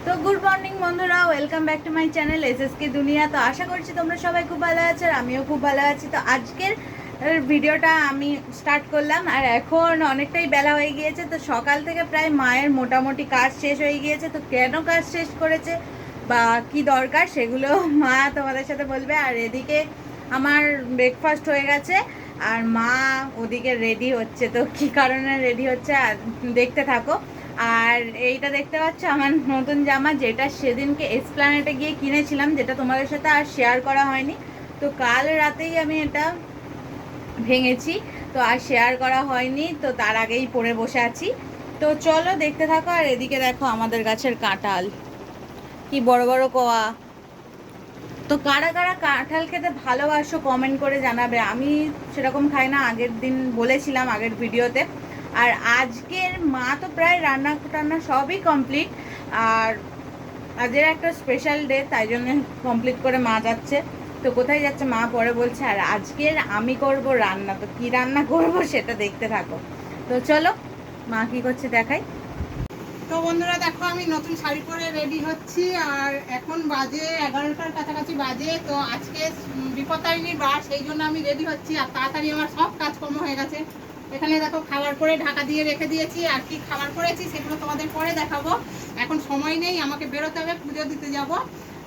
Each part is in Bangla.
তো গুড মর্নিং বন্ধুরা, welcome back to my channel SSK দুনিয়া। তো আশা করছি তোমরা সবাই খুব ভালো আছো আর আমিও খুব ভালো আছি। তো আজকের ভিডিওটা আমি স্টার্ট করলাম আর এখন অনেকটাই বেলা হয়ে গিয়েছে। তো সকাল থেকে প্রায় মায়ের মোটামুটি কাজ শেষ হয়ে গিয়েছে। তো কেন কাজ শেষ করেছে বা কি দরকার সেগুলো মা তোমাদের সাথে বলবে। আর এদিকে আমার ব্রেকফাস্ট হয়ে গেছে আর মা ওদিকে রেডি হচ্ছে। তো কি কারণে রেডি হচ্ছে আর দেখতে থাকো। আর এইটা দেখতে পাচ্ছ আমার নতুন জামা, যেটা সেদিনকে এসপ্ল্যানেটে গিয়ে কিনেছিলাম, যেটা তোমাদের সাথে আর শেয়ার করা হয়নি। তো কাল রাতেই আমি এটা ভেঙেছি, তো আর শেয়ার করা হয়নি। তো তার আগেই পরে বসে আছি। তো চলো দেখতে থাকো। আর এদিকে দেখো আমাদের গাছের কাঁঠাল, কি বড় বড় কোয়া। তো কারা কারা কাঁঠাল খেতে ভালোবাসো কমেন্ট করে জানাবে। আমি সেরকম খাই না, আগের দিন বলেছিলাম আগের ভিডিওতে। আর আজকের মা তো প্রায় রান্না টান্না সবই কমপ্লিট। আর আজকের একটা স্পেশাল ডে, তাই জন্য কমপ্লিট করে মা যাচ্ছে। তো কোথায় যাচ্ছে মা পরে বলছে। আর আজকের আমি করব রান্না, তো কি রান্না করব সেটা দেখতে থাকো। তো চলো মা কি করছে দেখাই। তো বন্ধুরা দেখো, আমি নতুন শাড়ি পরে রেডি হচ্ছি আর এখন বাজে 11টার কাছাকাছি বাজে। তো আজকে বিপত্তারিণীর বার, সেই জন্য আমি রেডি হচ্ছি আর তাড়াতাড়ি আমার সব কাজকর্ম হয়ে গেছে। এখানে দেখো খাবার করে ঢাকা দিয়ে রেখে দিয়েছি, আর কি খাবার করেছি সেগুলো তোমাদের পরে দেখাবো। এখন সময় নেই, আমাকে বেরোতে হবে, পুজো দিতে যাব।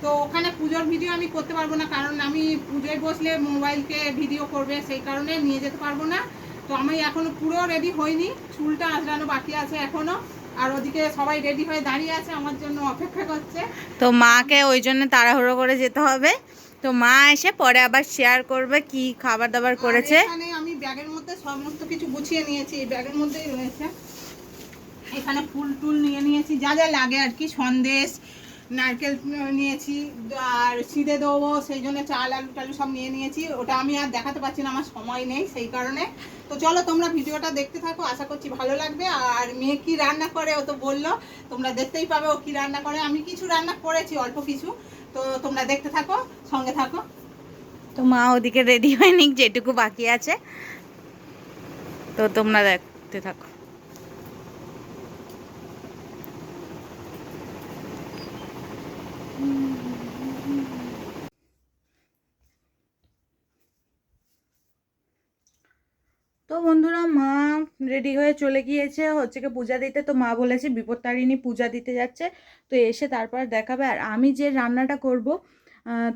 তো ওখানে পুজোর ভিডিও আমি করতে পারবো না, কারণ আমি পুজোয় বসলে মোবাইলকে ভিডিও করবে, সেই কারণে নিয়ে যেতে পারবো না। তো আমি এখনো পুরো রেডি হইনি, চুলটা আঁচড়ানো বাকি আছে এখনো। আর ওদিকে সবাই রেডি হয়ে দাঁড়িয়ে আছে, আমার জন্য অপেক্ষা করছে। তো মাকে ওই জন্য তাড়াহুড়ো করে যেতে হবে। তো মা এসে পরে আবার শেয়ার করবে কি খাবার দাবার আর করেছে। এখানে আমি ব্যাগের মধ্যে সমস্ত কিছু গুছিয়ে নিয়েছি, এই ব্যাগের মধ্যেই রয়েছে। এখানে ফুল টুল নিয়ে নিয়েছি, যা যা লাগে আর কি, সন্দেশ, নারকেল নিয়েছি, আর সিদে দেবো সেই জন্য চাল আলু টালু সব নিয়ে নিয়েছি। ওটা আমি আর দেখাতে পারছি না, আমার সময় নেই সেই কারণে। তো চলো তোমরা ভিডিওটা দেখতে থাকো, আশা করছি ভালো লাগবে। আর মেয়ে কি রান্না করে ও তো বললো, তোমরা দেখতেই পাবে ও কি রান্না করে। আমি কিছু রান্না করেছি, অল্প কিছু। তো তোমরা দেখতে থাকো, সঙ্গে থাকো। তো মা ওদিকে রেডি হয়নি, যেটুকু বাকি আছে। তো তোমরা দেখতে থাকো। তো বন্ধুরা মা রেডি হয়ে চলে গিয়েছে হচ্ছে কি পূজা দিতে। তো মা বলেছে বিপত্তারিণী পূজা দিতে যাচ্ছে, তো এসে তারপর দেখাবে। আর আমি যে রান্নাটা করব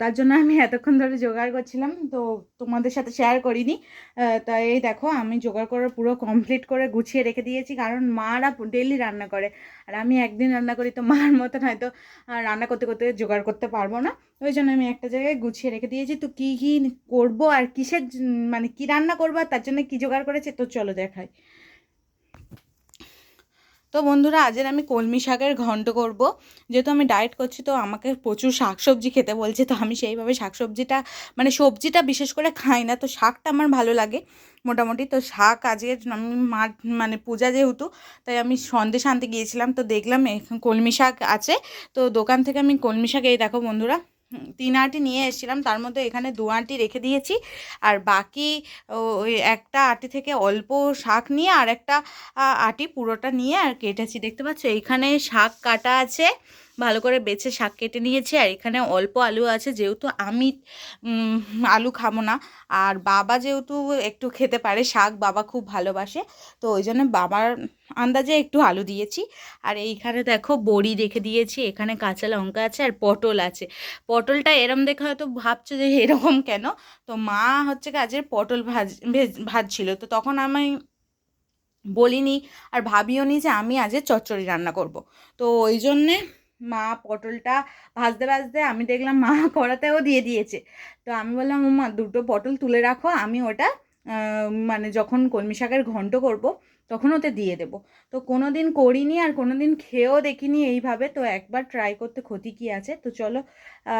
তার জন্য আমি এতক্ষণ ধরে জোগাড় করছিলাম, তো তোমাদের সাথে শেয়ার করিনি। তাই এই দেখো আমি জোগাড় করে পুরো কমপ্লিট করে গুছিয়ে রেখে দিয়েছি, কারণ মারা ডেলি রান্না করে আর আমি একদিন রান্না করি। তো মার মতন হয়তো রান্না করতে করতে জোগাড় করতে পারবো না। ওই জন্য আমি একটা জায়গায় গুছিয়ে রেখে দিয়েছি। তো কী কী করবো আর কিসের মানে কী রান্না করবো আর তার জন্য কী জোগাড় করেছে, তো চলো দেখাই। তো বন্ধুরা আজের আমি কলমি শাকের ঘন্ট করব। যেহেতু আমি ডায়েট করছি, তো আমাকে প্রচুর শাকসবজি খেতে বলছে। তো আমি সেইভাবে শাকসবজিটা মানে সবজিটা বিশেষ করে খাই না, তো শাকটা আমার ভালো লাগে মোটামুটি। তো শাক আজকে আমি মার মানে পূজা যেহেতু, তাই আমি সন্দেশ আনতে গিয়েছিলাম। তো দেখলাম কলমি শাক আছে, তো দোকান থেকে আমি কলমি শাক, এই দেখো বন্ধুরা 3 আঁটি নিয়ে এসেছিলাম, তার মধ্যে এখানে 2 আঁটি রেখে দিয়েছি। আর বাকি ওই একটা আঁটি থেকে অল্প শাক নিয়ে আর একটা আঁটি পুরোটা নিয়ে আর কেটেছি। দেখতে পাচ্ছ এইখানে শাক কাটা আছে, ভালো করে বেছে শাক কেটে নিয়েছি। আর এখানে অল্প আলু আছে, যেহেতু আমি আলু খাবো না আর বাবা যেহেতু একটু খেতে পারে শাক, বাবা খুব ভালোবাসে, তো ওই জন্য বাবার আন্দাজে একটু আলু দিয়েছি। আর এইখানে দেখো বড়ি রেখে দিয়েছি, এখানে কাঁচা লঙ্কা আছে আর পটল আছে। পটলটা এরম দেখে হয়তো ভাবছো যে এরকম কেন, তো মা হচ্ছে কাজের পটল ভাজছিল, তো তখন আমি বলিনি আর ভাবিও নি যে আমি আজ চচ্চড়ি রান্না করব। তো ওই জন্যে মা পটলটা ভাজতে ভাজতে আমি দেখলাম মা কড়াতেও দিয়ে দিয়েছে। তো আমি বললাম মা 2টো পটল তুলে রাখো, আমি ওটা মানে যখন কলমি শাকের ঘন্ট করব তখন ওতে দিয়ে দেব। তো কোনো দিন করিনি আর কোনো দিন খেয়েও দেখিনি এইভাবে, তো একবার ট্রাই করতে ক্ষতি কী আছে। তো চলো।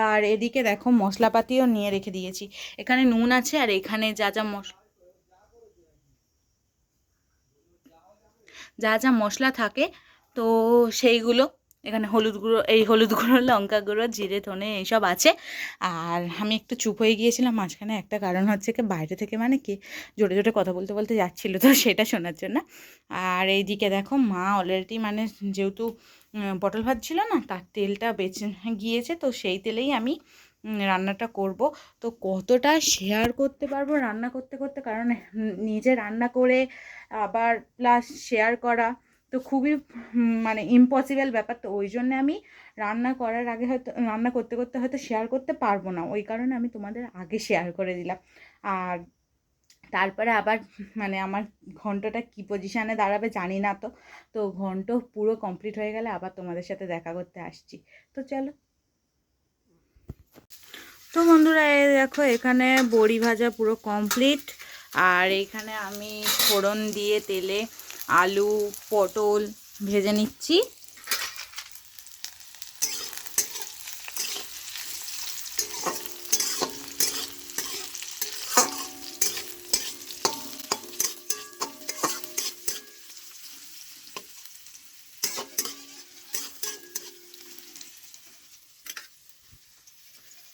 আর এদিকে দেখো মশলাপাতিও নিয়ে রেখে দিয়েছি, এখানে নুন আছে আর এখানে যা যা যা যা মশলা থাকে, তো সেইগুলো এখানে হলুদ গুঁড়ো, এই হলুদ গুঁড়ো, লঙ্কা গুঁড়ো, জিরে ধনে এইসব আছে। আর আমি একটু চুপ হয়ে গিয়েছিলাম মাঝখানে, একটা কারণ হচ্ছে কি বাইরে থেকে মানে কি জোরে জোরে কথা বলতে বলতে যাচ্ছিলো, তো সেটা শোনার জন্য। আর এইদিকে দেখো মা অলরেডি মানে যেহেতু পটল ভাত ছিল না, তার তেলটা বেঁচে গিয়েছে, তো সেই তেলেই আমি রান্নাটা করব। তো কতটা শেয়ার করতে পারবো রান্না করতে করতে, কারণ নিজে রান্না করে আবার প্লাস শেয়ার করা তো খুবই মানে ইম্পসিবল ব্যাপার। তো ওই জন্যে আমি রান্না করার আগে হয়তো, রান্না করতে করতে হয়তো শেয়ার করতে পারবো না, ওই কারণে আমি তোমাদের আগে শেয়ার করে দিলাম। আর তারপরে আবার মানে আমার ঘন্টটা কি পজিশানে দাঁড়াবে জানি না। তো তো ঘন্ট পুরো কমপ্লিট হয়ে গেলে আবার তোমাদের সাথে দেখা করতে আসছি। তো চলো। তো বন্ধুরা এই দেখো এখানে বড়ি ভাজা পুরো কমপ্লিট, আর এখানে আমি ফোড়ন দিয়ে তেলে আলু পটল ভেজে নিচ্ছি।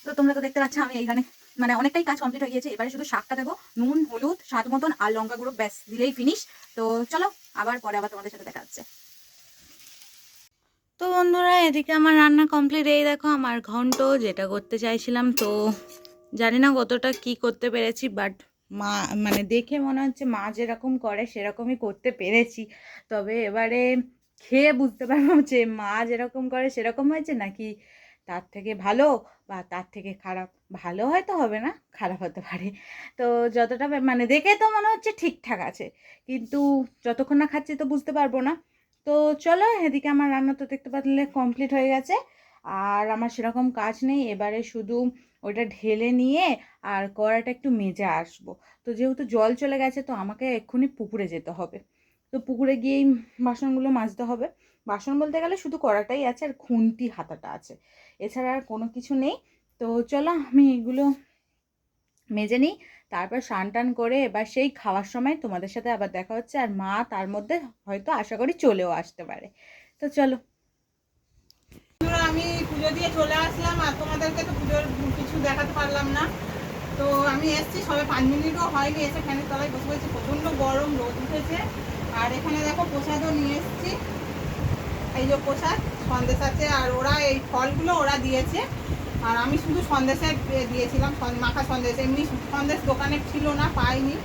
তো তোমরা তো দেখতে পাচ্ছ আমি এইখানে মানে অনেকটাই কাজ কমপ্লিট হয়ে গিয়েছে, এবারে শুধু শাকটা দেবো, নুন হলুদ স্বাদ মতন আর লঙ্কা গুঁড়ো, ব্যাস দিলেই ফিনিশ। তো চলো আবার পরে আবার তোমাদের সাথে দেখা হচ্ছে। তো বন্ধুরা এদিকে আমার রান্না কমপ্লিট, এই দেখো আমার ঘন্ট যেটা করতে চাইছিলাম। তো জানি না কতটা কি করতে পেরেছি, বাট মা মানে দেখে মনে হচ্ছে মা যেরকম করে সেরকমই করতে পেরেছি। তবে এবারে খেয়ে বুঝতে পারবো যে মা যেরকম করে সেরকম হয়েছে নাকি তার থেকে ভালো বা তার থেকে খারাপ। ভালো হয়তো হবে না, খারাপ হতে পারে। তো যতটা মানে দেখে তো মনে হচ্ছে ঠিকঠাক আছে, কিন্তু যতক্ষণ না খাচ্ছি তো বুঝতে পারবো না। তো চলো এদিকে আমার রান্না তো দেখতে পারলে কমপ্লিট হয়ে গেছে, আর আমার সেরকম কাজ নেই, এবারে শুধু ওটা ঢেলে নিয়ে আর কড়াটা একটু মেজে আসবো। তো যেহেতু জল চলে গেছে তো আমাকে এক্ষুনি পুকুরে যেতে হবে। তো পুকুরে গিয়েই বাসনগুলো মাজতে হবে। বাসন বলতে গেলে শুধু কড়াটাই আছে আর খুন্তি হাতাটা আছে, এছাড়া আর কোনো কিছু নেই। তো চলো আমি এগুলো মেজে নিই, তারপর স্নান টান করে এবার সেই খাওয়ার সময় তোমাদের সাথে আবার দেখা হচ্ছে। আর মা তার মধ্যে হয়তো আশা করি চলেও আসতে পারে। তো চলো। আমি পুজো দিয়ে চলে আসলাম আর তোমাদেরকে তো পুজোর কিছু দেখাতে পারলাম না। তো আমি এসছি সবে 5 মিনিটও হয়নি, এসে ফ্যানের তলায় বসে বসে, প্রচণ্ড গরম রোদ উঠেছে। আর এখানে দেখো প্রসাদও নিয়ে এসছি, এই যে প্রসাদ সন্দেশ আছে, আর ওরা এই ফলগুলো ওরা দিয়েছে, আর আমি শুধু সন্দেশে দিয়েছিলাম, মাখা সন্দেশ, এমনি সন্দেশ দোকানে ছিল না, পাইনি।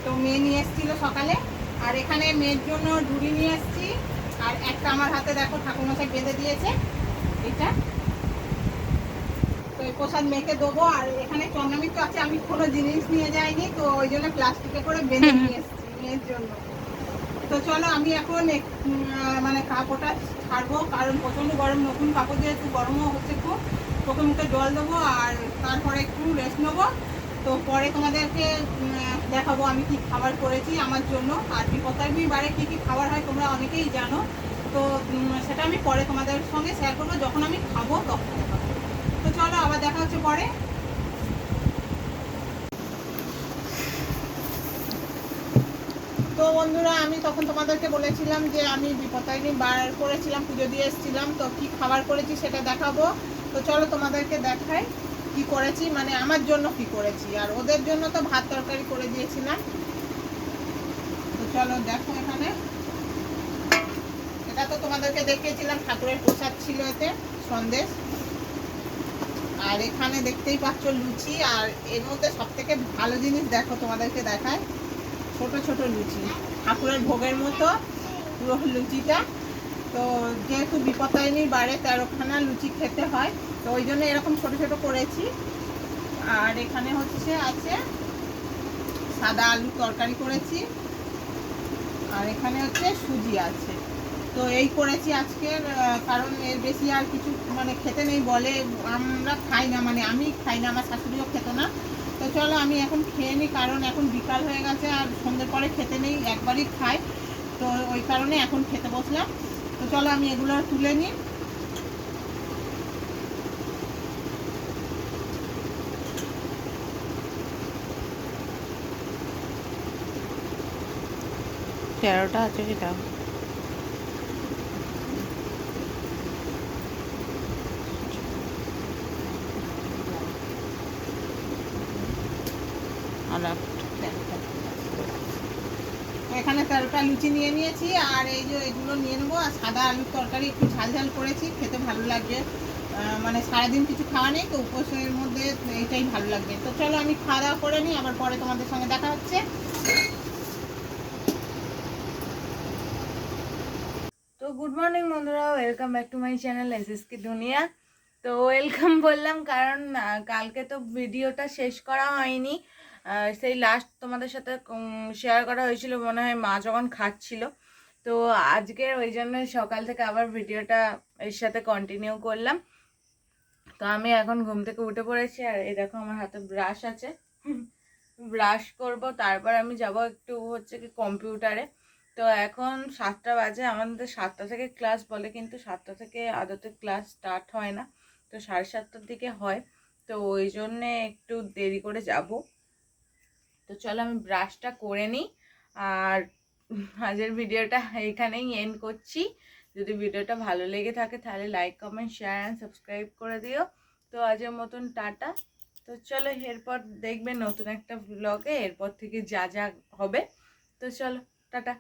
তো মেয়ে নিয়ে এসেছিলো সকালে। আর এখানে মেয়ের জন্য ঝুড়ি নিয়ে এসেছি, আর একটা আমার হাতে দেখো ঠাকুরমশাই বেঁধে দিয়েছে এটা। তো এই প্রসাদ মেয়েকে দেবো। আর এখানে চন্দ্রমিত্র আছে, আমি কোনো জিনিস নিয়ে যাইনি, তো ওই জন্য প্লাস্টিকে করে বেঁধে নিয়ে এসেছি মেয়ের জন্য। তো চলো আমি এখন মানে কাপড়টা ছাড়বো, কারণ প্রচণ্ড গরম, নতুন কাপড় দিয়ে একটু গরমও হচ্ছে খুব। চোখে মুখে জল দেবো আর তারপরে একটু রেস্ট নেবো। তো পরে তোমাদেরকে দেখাবো আমি কি খাবার করেছি আমার জন্য। আর বিপত্তারিণীর বারে কী কী খাবার হয় তোমরা অনেকেই জানো, তো সেটা আমি পরে তোমাদের সঙ্গে শেয়ার করবো, যখন আমি খাবো তখন দেখাবো। তো চলো আবার দেখা হচ্ছে পরে। তো বন্ধুরা আমি তখন তোমাদেরকে বলেছিলাম যে আমি বিপত্তারিণী বার করেছিলাম, পুজো দিয়ে এসেছিলাম, তো কি খাবার করেছি সেটা দেখাবো। তো চলো তোমাদেরকে দেখাই কি করেছি, মানে আমার জন্য কি করেছি, আর ওদের জন্য তো ভাত তরকারি করে দিয়েছিলাম। তো চলো দেখো, এখানে এটা তো তোমাদেরকে দেখিয়েছিলাম, ঠাকুরের প্রসাদ ছিল এতে সন্দেশ। আর এখানে দেখতেই পাচ্ছ লুচি, আর এর মধ্যে সব থেকে ভালো জিনিস দেখো তোমাদেরকে দেখায়, ছোট ছোট লুচি, ঠাকুরের ভোগের মতো পুরো লুচিটা। তো যেহেতু বিপত্তারিণীর বারে 13খানা লুচি খেতে হয়, তো ওই জন্য এরকম ছোট ছোট করেছি। আর এখানে হচ্ছে আছে সাদা আলু তরকারি করেছি, আর এখানে হচ্ছে সুজি আছে। তো এই করেছি আজকের, কারণ এর বেশি আর কিছু মানে খেতে নেই বলে, আমরা খাই না, মানে আমি খাই না, আমার শাশুড়িও খেত না। তো চলো আমি এখন খেয়ে নিই, কারণ এখন বিকাল হয়ে গেছে আর সন্ধ্যের পরে খেতে নেই, একবারই খাই। তো ওই কারণে এখন খেতে বসলাম। তো চলো আমি এগুলো তুলে নিই। তেরোটা আছে সেটা আর এখানে 13টা লুচি নিয়ে নিয়েছি, আর এই যে এগুলো নিয়ে নেবো। আর সাদা আলুর তরকারি একটু ঝাল ঝাল করেছি, খেতে ভালো লাগবে। মানে সারাদিন কিছু খাওয়া নেই তো, উপোসের মধ্যে এইটাই ভালো লাগবে। তো চলো আমি খাওয়া দাওয়া করে নিই, আবার পরে তোমাদের সঙ্গে দেখা হচ্ছে। তো গুড মর্নিং বন্ধুরা, welcome back to my channel SSK দুনিয়া। তো ওয়েলকাম বললাম কারণ কালকে তো ভিডিওটা শেষ করা হয়নি। সেই লাস্ট তোমাদের সাথে শেয়ার করা হয়েছিল মনে হয় মা যখন খাচ্ছিল। তো আজকে ওই জন্য সকাল থেকে আবার ভিডিওটা এর সাথে কন্টিনিউ করলাম। তো আমি এখন ঘুম থেকে উঠে পড়েছি, আর এই দেখো আমার হাতে ব্রাশ আছে। ব্রাশ করব, তারপর আমি যাব একটু হচ্ছে কি কম্পিউটারে। তো এখন 7টা বাজে, আমাদের 7টা থেকে ক্লাস বলে, কিন্তু 7টা থেকে আদতে ক্লাস স্টার্ট হয় না, তো 7:30টার দিকে হয়। তো ওই জন্যে একটু দেরি করে যাব। তো চলো আমি ব্রাশটা করে নিই, আর আজকের ভিডিওটা এইখানেই এন্ড করছি। যদি ভিডিওটা ভালো লেগে থাকে তাহলে like comment share and subscribe করে দিও। তো আজকের মতন টাটা। তো চলো এরপর দেখবে নতুন একটা ব্লগে, এরপর থেকে যা যা হবে। তো চলো টাটা।